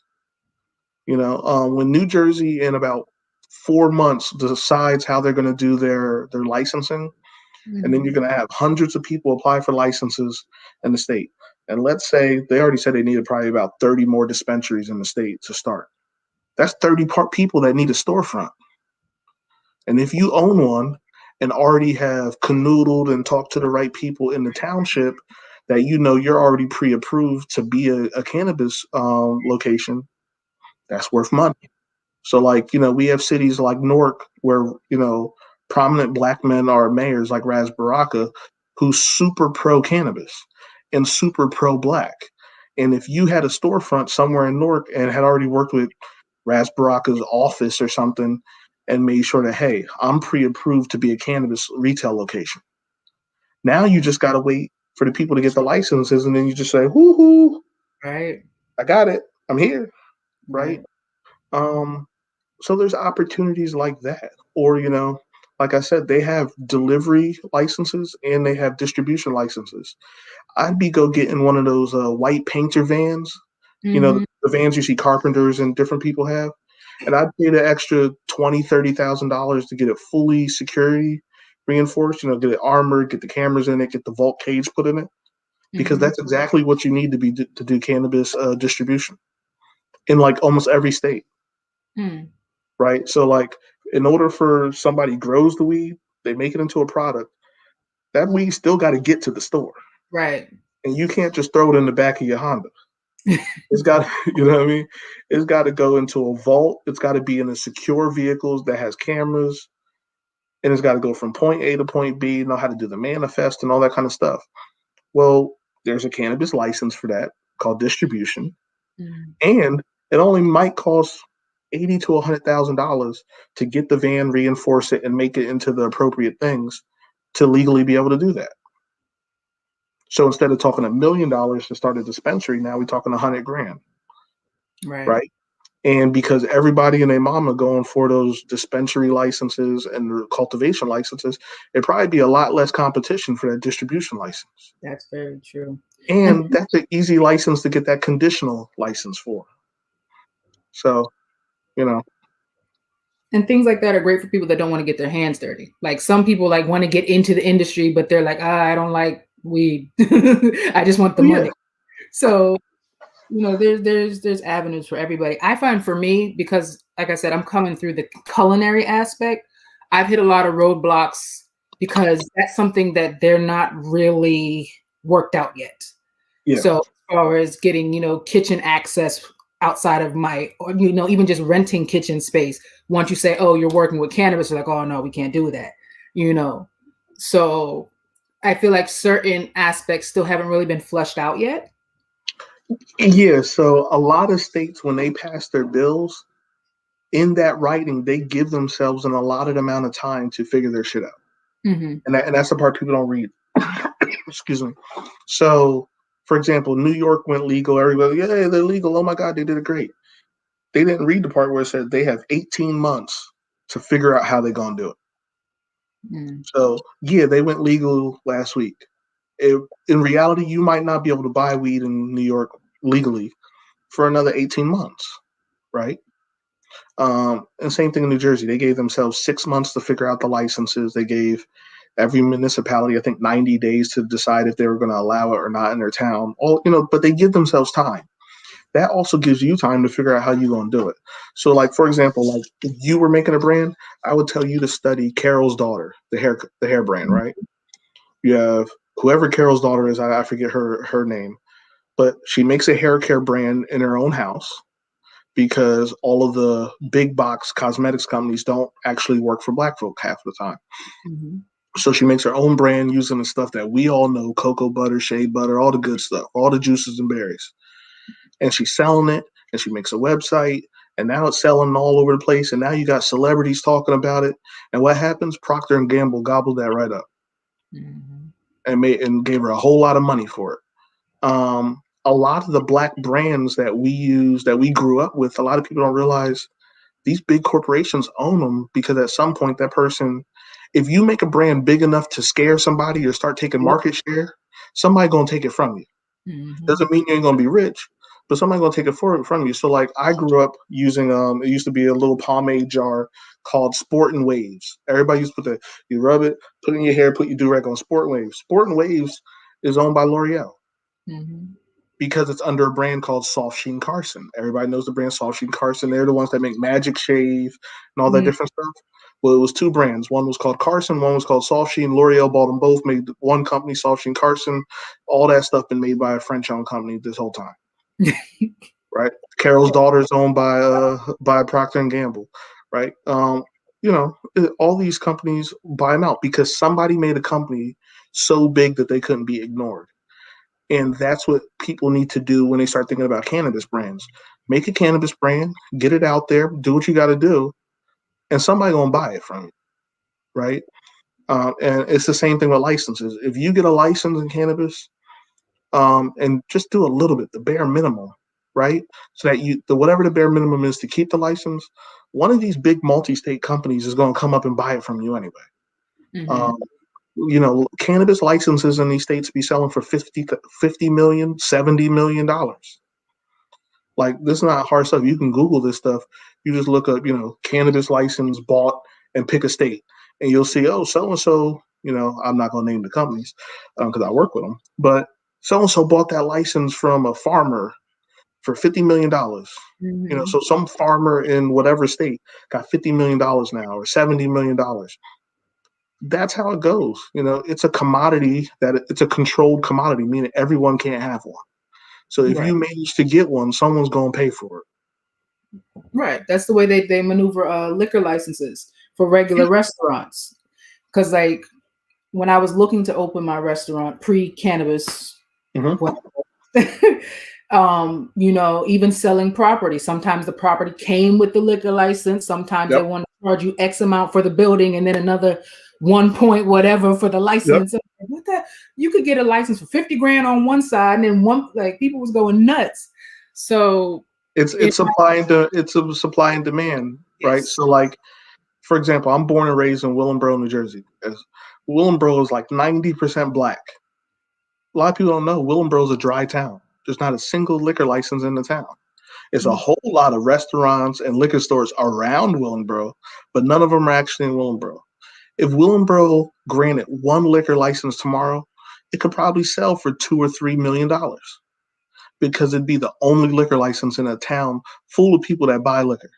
When New Jersey in about 4 months decides how they're going to do their licensing, and then you're going to have hundreds of people apply for licenses in the state. And let's say they already said they needed probably about 30 more dispensaries in the state to start. That's 30 people that need a storefront. And if you own one and already have canoodled and talked to the right people in the township that you know you're already pre-approved to be a cannabis location, that's worth money. So, like, we have cities like Newark where, prominent black men are mayors, like Raz Baraka, who's super pro cannabis and super pro black. And if you had a storefront somewhere in Newark and had already worked with Raz Baraka's office or something and made sure that, hey, I'm pre approved to be a cannabis retail location. Now you just got to wait for the people to get the licenses, and then you just say, whoo hoo, Right. I got it. I'm here. Right. Right. Um, So there's opportunities like that. Or, like I said, they have delivery licenses and they have distribution licenses. I'd be go getting one of those white painter vans, Mm-hmm. the vans you see carpenters and different people have. And I'd pay the extra $20,000, $30,000 to get it fully security reinforced, get it armored, get the cameras in it, get the vault cage put in it, because Mm-hmm. that's exactly what you need to do cannabis distribution in like almost every state. Mm. Right? So like in order for somebody grows the weed, they make it into a product, that weed still got to get to the store. Right. And you can't just throw it in the back of your Honda. It's got you know what I mean? It's got to go into a vault. It's got to be in a secure vehicles that has cameras, and it's got to go from point A to point B, know how to do the manifest and all that kind of stuff. Well, there's a cannabis license for that called distribution, Mm. and it only might cost $80 to $100,000 to get the van, reinforce it, and make it into the appropriate things to legally be able to do that. So instead of talking $1 million to start a dispensary, now we're talking 100 grand, Right. right? And because everybody and their mama going for those dispensary licenses and the cultivation licenses, it'd probably be a lot less competition for that distribution license. That's very true. And And that's an easy license to get that conditional license for. So, you know, and things like that are great for people that don't want to get their hands dirty. Like some people like want to get into the industry, but they're like, I don't like weed. I just want the oh yeah, money. So there's avenues for everybody. I find for me, because like I said, I'm coming through the culinary aspect, I've hit a lot of roadblocks because that's something that they're not really worked out yet. yeah, So as far as getting, kitchen access outside of my, or even just renting kitchen space, once you say, oh, you're working with cannabis, you're like, oh no, we can't do that. You know. So I feel like certain aspects still haven't really been flushed out yet. yeah. So a lot of states, when they pass their bills, in that writing, they give themselves an allotted amount of time to figure their shit out. Mm-hmm. And that's the part people don't read. Excuse me. So, for example, New York went legal. Everybody, yeah, they're legal. Oh my God, they did it great. They didn't read the part where it said they have 18 months to figure out how they're going to do it. Mm-hmm. So, yeah, they went legal last week. In reality, you might not be able to buy weed in New York legally for another 18 months, right? And same thing in New Jersey. They gave themselves 6 months to figure out the licenses. They gave every municipality, I think, 90 days to decide if they were going to allow it or not in their town. But they give themselves time. That also gives you time to figure out how you're going to do it. So, like, for example, like if you were making a brand, I would tell you to study Carol's Daughter, the hair brand, right? You have whoever Carol's daughter is, I forget her name, but she makes a hair care brand in her own house because all of the big box cosmetics companies don't actually work for black folk half the time. Mm-hmm. So she makes her own brand using the stuff that we all know, cocoa butter, shea butter, all the good stuff, all the juices and berries. And she's selling it, and she makes a website, and now it's selling all over the place, and now you got celebrities talking about it. And what happens? Procter and Gamble gobbled that right up Mm-hmm. and gave her a whole lot of money for it. A lot of the black brands that we use, that we grew up with, a lot of people don't realize these big corporations own them because at some point that person, if you make a brand big enough to scare somebody or start taking Yep. market share, somebody gonna take it from you. Mm-hmm. Doesn't mean you ain't gonna be rich, but somebody gonna take it from you. So like I grew up using it used to be a little pomade jar called Sport and Waves. Everybody used to you rub it, put it in your hair, put your do-rag on Sport and Waves. Sport and Waves is owned by L'Oreal Mm-hmm. because it's under a brand called Soft Sheen Carson. Everybody knows the brand Soft Sheen Carson. They're the ones that make Magic Shave and all that Mm-hmm. different stuff. Well, it was two brands. One was called Carson, one was called Soft Sheen. L'Oreal bought them both, made one company, Soft Sheen Carson. All that stuff been made by a French-owned company this whole time, right? Carol's daughter is owned by Procter and Gamble, right? All these companies buy them out because somebody made a company so big that they couldn't be ignored. And that's what people need to do when they start thinking about cannabis brands. Make a cannabis brand, get it out there, do what you got to do, and somebody gonna buy it from you, right? And it's the same thing with licenses. If you get a license in cannabis, and just do a little bit, the bare minimum, right? So that the whatever the bare minimum is to keep the license, one of these big multi-state companies is going to come up and buy it from you anyway. Mm-hmm. Um, cannabis licenses in these states be selling for 50 million, $70 million. Like, this is not hard stuff. You can Google this stuff. You just look up, cannabis license bought and pick a state, and you'll see, oh, so and so. I'm not going to name the companies because I work with them, but so and so bought that license from a farmer for $50 million. Mm-hmm. So some farmer in whatever state got $50 million now or $70 million. That's how it goes. It's a commodity it's a controlled commodity, meaning everyone can't have one. So if Right. you manage to get one, someone's going to pay for it. Right. That's the way they maneuver liquor licenses for regular restaurants. Because, like, when I was looking to open my restaurant pre-cannabis, Mm-hmm. what, even selling property, sometimes the property came with the liquor license. Sometimes they Yep. want to charge you X amount for the building and then another 1 point whatever for the Yep. license. What that? You could get a license for 50 grand on one side, and then people was going nuts. So it It's a supply and demand, right? yes. So, like, for example, I'm born and raised in Willingboro, New Jersey. Willingboro is like 90% black. A lot of people don't know Willingboro is a dry town. There's not a single liquor license in the town. It's a whole lot of restaurants and liquor stores around Willingboro, but none of them are actually in Willingboro. If Willingboro granted one liquor license tomorrow, it could probably sell for $2 or $3 million because it'd be the only liquor license in a town full of people that buy liquor,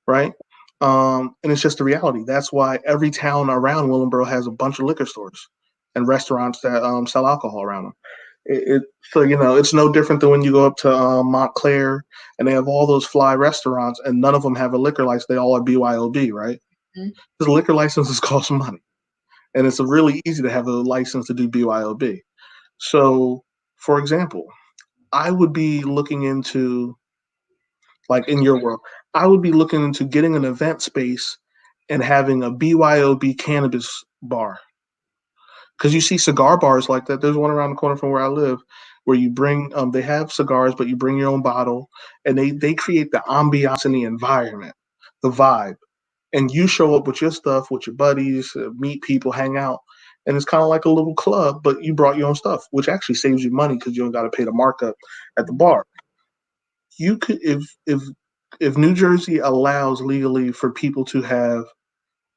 right? And it's just the reality. That's why every town around Willingboro has a bunch of liquor stores and restaurants that sell alcohol around them. So it's no different than when you go up to Montclair and they have all those fly restaurants and none of them have a liquor license. They all are BYOB, right? Mhm. Because liquor licenses cost money, and it's really easy to have a license to do BYOB. So, for example, I would be looking into, like, in your world, I would be looking into getting an event space and having a BYOB cannabis bar. Because you see cigar bars like that. There's one around the corner from where I live, where you bring they have cigars, but you bring your own bottle, and they create the ambiance and the environment, the vibe, and you show up with your stuff with your buddies, meet people, hang out, and it's kind of like a little club, but you brought your own stuff, which actually saves you money because you don't got to pay the markup at the bar. You could, if New Jersey allows legally for people to have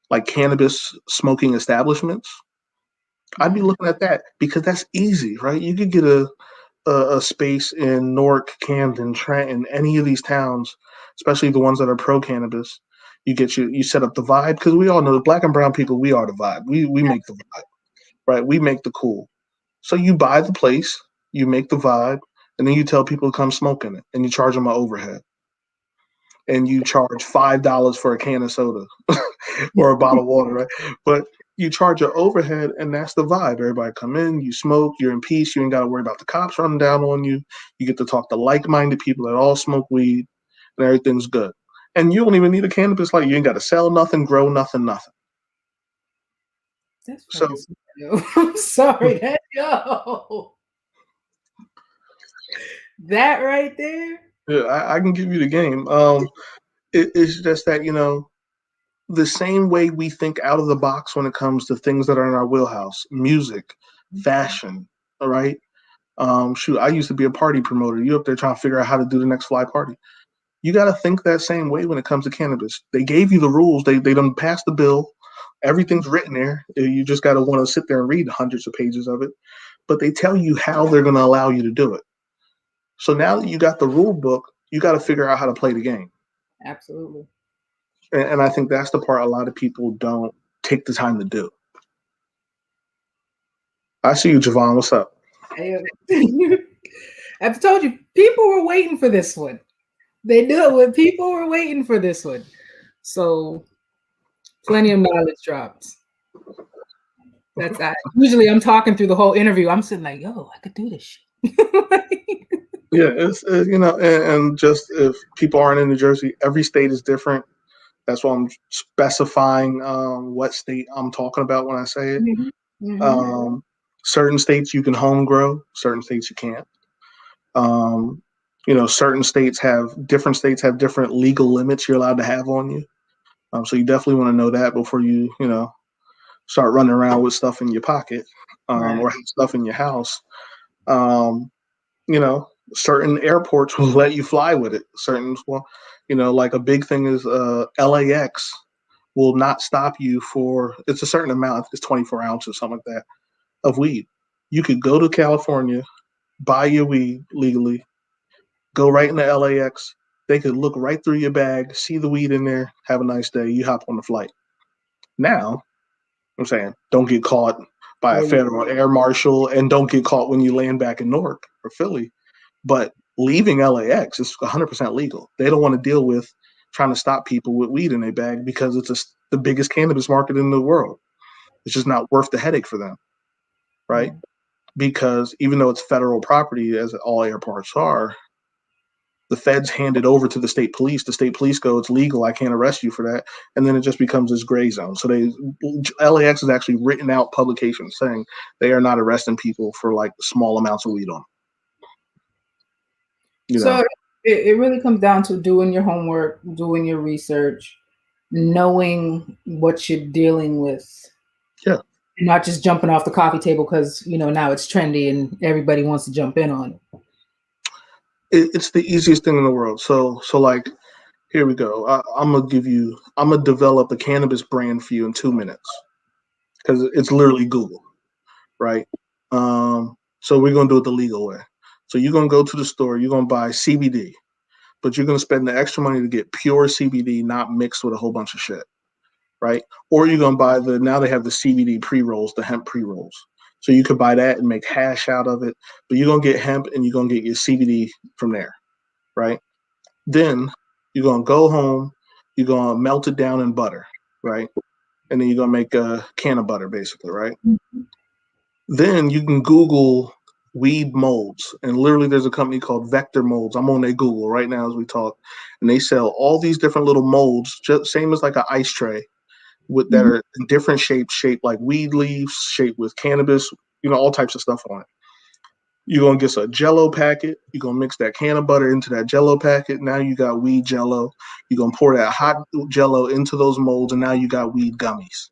like cannabis smoking establishments, I'd be Mhm. looking at that because that's easy, right? You could get a space in Newark, Camden, Trenton, any of these towns, especially the ones that are pro cannabis. You set up the vibe because we all know the black and brown people. We are the vibe. We make the vibe, right? We make the cool. So you buy the place, you make the vibe, and then you tell people to come smoke in it, and you charge them an overhead, and you charge $5 for a can of soda or a bottle of water, right? But you charge your overhead, and that's the vibe. Everybody come in, you smoke, you're in peace. You ain't got to worry about the cops running down on you. You get to talk to like-minded people that all smoke weed, and everything's good. And you don't even need a cannabis light. You ain't got to sell nothing, grow nothing, nothing. That's So fucking stupid, yo. I'm sorry, that yo. That right there. yeah, I can give you the game. It's just that the same way we think out of the box when it comes to things that are in our wheelhouse, music, fashion. All right. Shoot, I used to be a party promoter. You up there trying to figure out how to do the next fly party. You got to think that same way when it comes to cannabis. They gave you the rules. They done passed the bill. Everything's written there. You just got to want to sit there and read hundreds of pages of it. But they tell you how they're going to allow you to do it. So now that you got the rule book, you got to figure out how to play the game. Absolutely. And I think that's the part a lot of people don't take the time to do. I see you, Javon. What's up? I've told you, people were waiting for this one. They knew it. People were waiting for this one. So plenty of knowledge dropped. That's that. Usually I'm talking through the whole interview. I'm sitting like, yo, I could do this shit. Yeah, it's and just if people aren't in New Jersey, every state is different. That's why I'm specifying what state I'm talking about when I say it. Mhm, mhm. Um, certain states you can home grow, certain states you can't. Um, certain states have different legal limits you're allowed to have on you. So you definitely want to know that before you start running around with stuff in your pocket Right. or have stuff in your house. Um, certain airports will let you fly with it. Like a big thing is LAX will not stop you for it's a certain amount. It's 24 ounces, something like that, of weed. You could go to California, buy your weed legally, go right into LAX. They could look right through your bag, see the weed in there, have a nice day. You hop on the flight. Now, I'm saying, don't get caught by a Well, federal air marshal and don't get caught when you land back in Newark or Philly. But leaving LAX is 100% legal. They don't want to deal with trying to stop people with weed in their bag because the biggest cannabis market in the world. It's just not worth the headache for them, right? yeah. Because even though it's federal property, as all airports are, the feds hand it over to the state police. The state police go, it's legal. I can't arrest you for that. And then it just becomes this gray zone. So LAX has actually written out publications saying they are not arresting people for like small amounts of weed on. You So know, it really comes down to doing your homework, doing your research, knowing what you're dealing with, yeah. and not just jumping off the coffee table because now it's trendy and everybody wants to jump in on it. It's the easiest thing in the world. So like, here we go. I'm gonna develop a cannabis brand for you in 2 minutes because it's literally Google, right? So we're gonna do it the legal way. So you're gonna go to the store, you're gonna buy CBD, but you're gonna spend the extra money to get pure CBD, not mixed with a whole bunch of shit, right? Or you're gonna buy now they have the CBD pre rolls, the hemp pre rolls. So you could buy that and make hash out of it, but you're gonna get hemp and you're gonna get your CBD from there, right? Then you're gonna go home, you're gonna melt it down in butter, right? And then you're gonna make a can of butter, basically, right? Then you can Google weed molds, and literally there's a company called Vector Molds. I'm on their Google right now as we talk, and they sell all these different little molds, just same as like an ice tray, with that Mhm. are in different shaped like weed leaves, shaped with cannabis, all types of stuff on it. You're gonna get a Jello packet. You're gonna mix that can of butter into that Jello packet. Now you got weed Jello. You're gonna pour that hot Jello into those molds, and now you got weed gummies.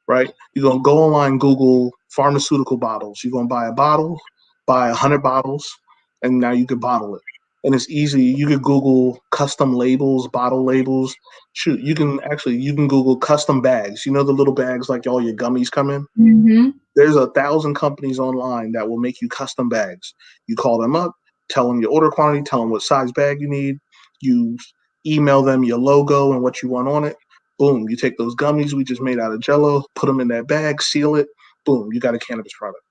Right? You're gonna go online, Google pharmaceutical bottles. You're gonna buy a bottle, buy 100 bottles, and now you can bottle it. And it's easy. You could Google custom labels, bottle labels. Shoot, you can Google custom bags. You know the little bags like all your gummies come in. Mhm. There's 1,000 companies online that will make you custom bags. You call them up, tell them your order quantity, tell them what size bag you need. You email them your logo and what you want on it. Boom, you take those gummies we just made out of Jello, put them in that bag, seal it. Boom, you got a cannabis product.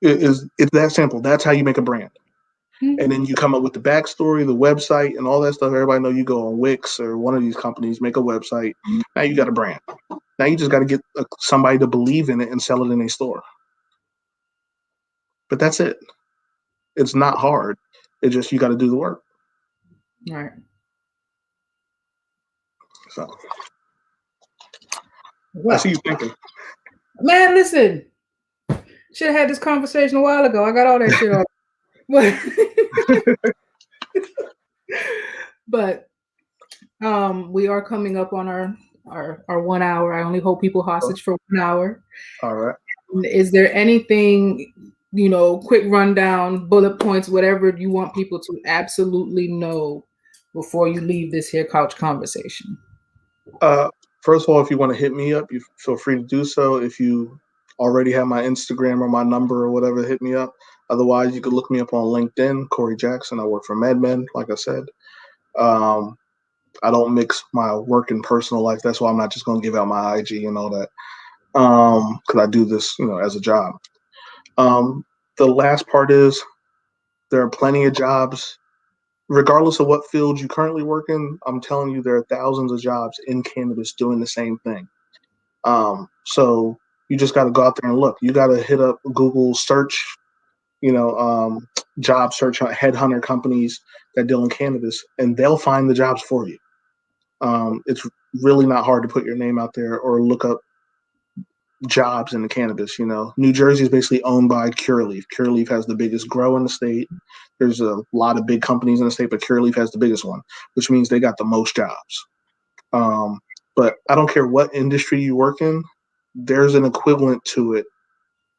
It's that simple. That's how you make a brand. And Mhm. then you come up with the backstory, the website, and all that stuff. Everybody know you go on Wix or one of these companies, make a website. Now you got a brand. Now you just got to get somebody to believe in it and sell it in a store. But that's it. It's not hard. It's just you got to do the work. Right. So I see Well, you thinking. man, listen. Should have had this conversation a while ago. I got all that shit off. But but we are coming up on our 1 hour. I only hold people hostage for 1 hour. All right. Is there anything, quick rundown, bullet points, whatever you want people to absolutely know before you leave this here couch conversation? Uh, First of all, if you want to hit me up, you feel free to do so. If you already have my Instagram or my number or whatever, hit me up. Otherwise, you could look me up on LinkedIn, Corey Jackson. I work for MedMen, like I said. Um, I don't mix my work and personal life. That's why I'm not just going to give out my IG and all that. Because I do this, as a job. Um, the last part is there are plenty of jobs, regardless of what field you currently work in. I'm telling you, there are thousands of jobs in cannabis doing the same thing. So you just got to go out there and look. You got to hit up Google search, you know, um, job search on headhunter companies that deal in cannabis, and they'll find the jobs for you. It's really not hard to put your name out there or look up jobs in the cannabis. New Jersey is basically owned by Curaleaf. Curaleaf has the biggest grow in the state. There's a lot of big companies in the state, but Curaleaf has the biggest one, which means they got the most jobs. Um, but I don't care what industry you work in, there's an equivalent to it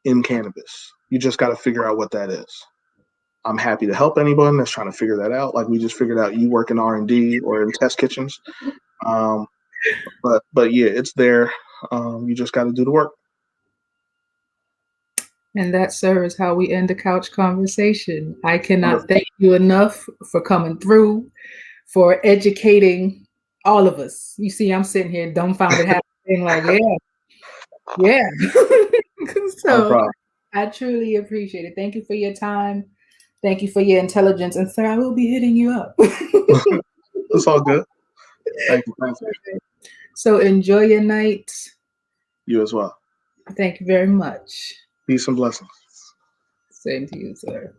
in cannabis. You just got to figure out what that is. I'm happy to help anyone that's trying to figure that out. Like we just figured out, you work in R&D or in test kitchens. Um, but yeah, it's there. You just got to do the work. And that, sir, is how we end the couch conversation. I cannot Wonderful. thank you enough for coming through, for educating all of us. You see, I'm sitting here dumbfounded, having like, yeah, yeah. Not a So problem. I truly appreciate it. Thank you for your time. Thank you for your intelligence. And sir, I will be hitting you up. It's all good. Thank you. Thank you. So enjoy your night. You as well. Thank you very much. Peace and blessings. Same to you, sir.